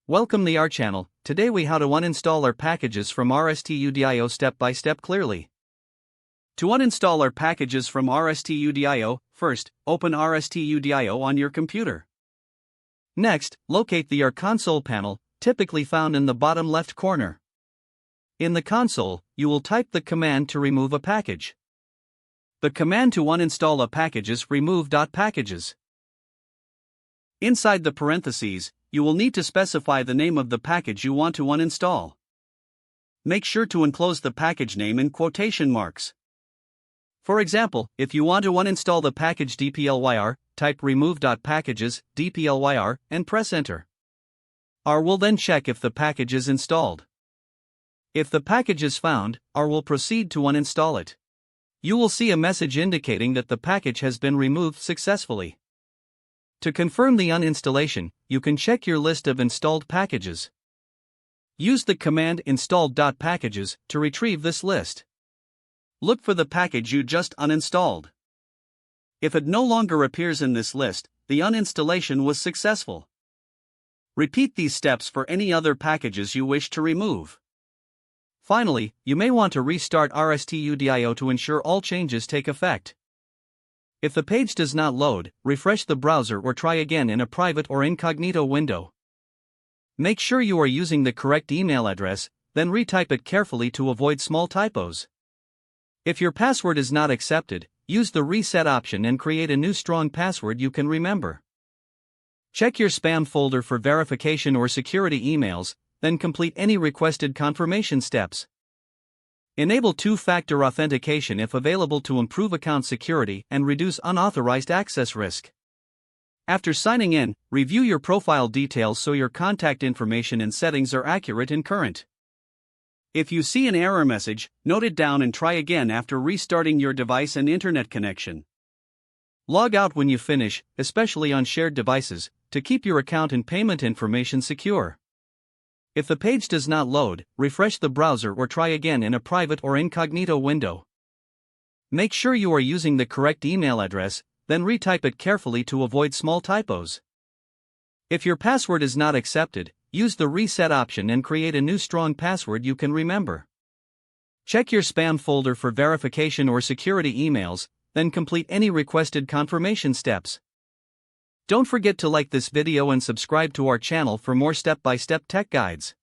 Welcome to our channel. Today we how to uninstall our packages from RStudio step by step clearly. To uninstall our packages from RStudio, first, open RStudio on your computer. Next, locate the console panel, typically found in the bottom left corner. In the console, you will type the command to remove a package. The command to uninstall a package is remove.packages. Inside the parentheses, you will need to specify the name of the package you want to uninstall. Make sure to enclose the package name in quotation marks. For example, if you want to uninstall the package dplyr, type remove.packages, dplyr, and press enter. R will then check if the package is installed. If the package is found, R will proceed to uninstall it. You will see a message indicating that the package has been removed successfully. To confirm the uninstallation, you can check your list of installed packages. Use the command installed.packages to retrieve this list. Look for the package you just uninstalled. If it no longer appears in this list, the uninstallation was successful. Repeat these steps for any other packages you wish to remove. Finally, you may want to restart RStudio to ensure all changes take effect. If the page does not load, refresh the browser or try again in a private or incognito window. Make sure you are using the correct email address, then retype it carefully to avoid small typos. If your password is not accepted, use the reset option and create a new strong password you can remember. Check your spam folder for verification or security emails, then complete any requested confirmation steps. Enable two-factor authentication if available to improve account security and reduce unauthorized access risk. After signing in, review your profile details so your contact information and settings are accurate and current. If you see an error message, note it down and try again after restarting your device and internet connection. Log out when you finish, especially on shared devices, to keep your account and payment information secure. If the page does not load, refresh the browser or try again in a private or incognito window. Make sure you are using the correct email address, then retype it carefully to avoid small typos. If your password is not accepted, use the reset option and create a new strong password you can remember. Check your spam folder for verification or security emails, then complete any requested confirmation steps. Don't forget to like this video and subscribe to our channel for more step-by-step tech guides.